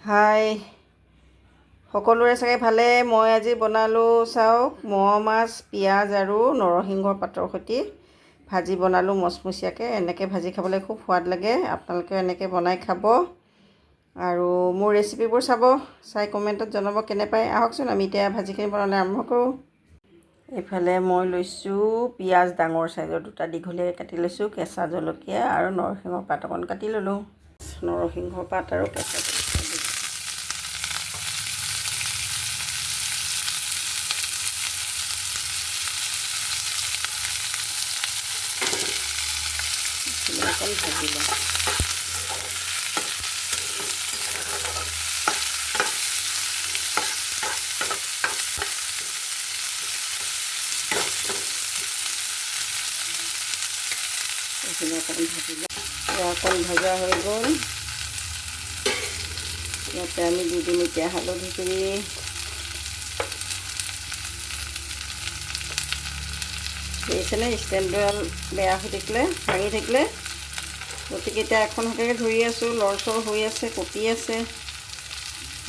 হাই সকলোৰে চাগে ভালে। মই আজি বনালোঁ চাওক, মোৱা মাছ পিঁয়াজ আৰু নৰসিংহৰ পাতৰ সৈতে ভাজি বনালোঁ মচমচীয়াকৈ। এনেকৈ ভাজি খাবলৈ খুব সোৱাদ লাগে। আপোনালোকেও এনেকৈ বনাই খাব আৰু মোৰ ৰেচিপিবোৰ চাই কমেণ্টত জনাব কেনে পায়। আহকচোন আমি এতিয়া ভাজিখিনি বনাবলৈ আৰম্ভ কৰোঁ। এইফালে মই লৈছোঁ পিঁয়াজ ডাঙৰ চাইজৰ দুটা দীঘলীয়াকৈ কাটি লৈছোঁ, কেঁচা জলকীয়া আৰু নৰসিংহৰ পাত অকণ কাটি ল'লোঁ। নৰসিংহৰ পাত আৰু কেঁচা জলকীয়া অকণ ভাজি লওঁ। এইখিনি অকণ ভাজি লওঁ। অকণ ভজা হৈ গ'ল। ইয়াতে আমি দি দিম এতিয়া হালধি গুড়ি, দেখিছেনে ষ্টেণ্ডডাল বেয়া হৈ থাকিলে, ভাঙি থাকিলে। গতিকে এতিয়া এখন হাতেৰে ধৰি আছোঁ, লৰচৰ হৈ আছে, কঁপি আছে।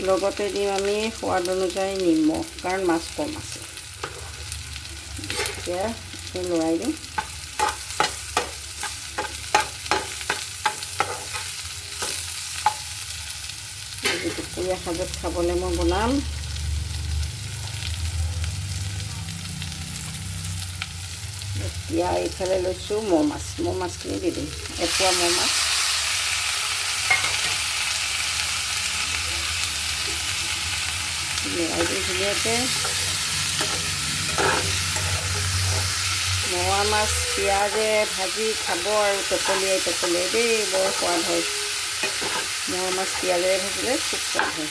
লগতে দিম আমি সোৱাদ অনুযায়ী নিমখ, কাৰণ মাছ কম আছে। এতিয়া লৰাই দিম। দুপৰীয়া সাজত খাবলৈ মই বনাম। এতিয়া এইফালে লৈছোঁ মৌ মাছখিনি দি দিম। এপোৱা মৌ মাছ লৰাই দিম ধুনীয়াকৈ। মোৱা মাছ পিঁয়াজে ভাজি খাব আৰু টপলিয়াই দেই, বৰ সোৱাদ হয়। মোৱা মাছ পিঁয়াজেৰে ভাজিলে খুব সোৱাদ হয়।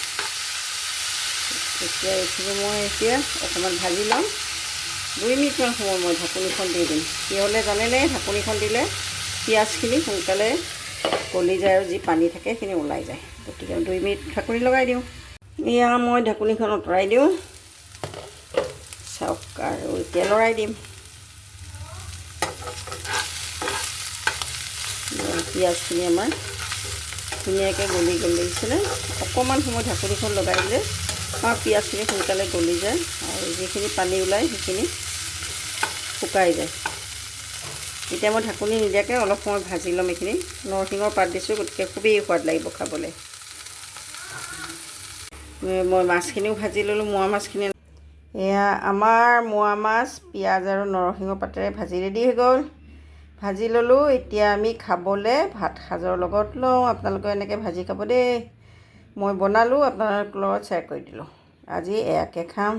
এতিয়া এইখিনি মই অকণমান ভাজি ল'ম। 2 মিনিটমান সময় মই ঢাকনিখন দি দিম। কিহলে জানেনে? ঢাকনিখন দিলে পিঁয়াজখিনি সোনকালে গলি যায় আৰু যি পানী থাকে সেইখিনি ওলাই যায়। গতিকে 2 মিনিট ঢাকনি লগাই দিওঁ। এয়া মই ঢাকনিখন আঁতৰাই দিওঁ চাওক, আৰু এতিয়া লৰাই দিম। পিঁয়াজখিনি আমাৰ ধুনীয়াকৈ গলি দেখিছেনে? অকণমান সময় ঢাকনিখন লগাই দিলে আমাৰ পিঁয়াজখিনি সোনকালে গলি যায় আৰু যিখিনি পানী ওলায় সেইখিনি শুকাই যায়। এতিয়া মই ঢাকনি নিদিয়াকৈ অলপ সময় ভাজি ল'ম। এইখিনি নৰসিংহৰ পাত দিছোঁ, গতিকে খুবেই সোৱাদ লাগিব খাবলৈ। মই মাছখিনিও ভাজি ল'লোঁ, মোৱা মাছখিনি। এয়া আমাৰ মোৱা মাছ পিঁয়াজ আৰু নৰসিংহ পাতেৰে ভাজি ৰেডি হৈ গ'ল। ভাজি ল'লোঁ। এতিয়া আমি খাবলৈ ভাত সাজৰ লগত লওঁ। আপোনালোকে এনেকৈ ভাজি খাব দেই। মই বনালোঁ, আপোনালোকৰ লগত শ্বেয়াৰ কৰি দিলোঁ। আজি এয়াকে খাম।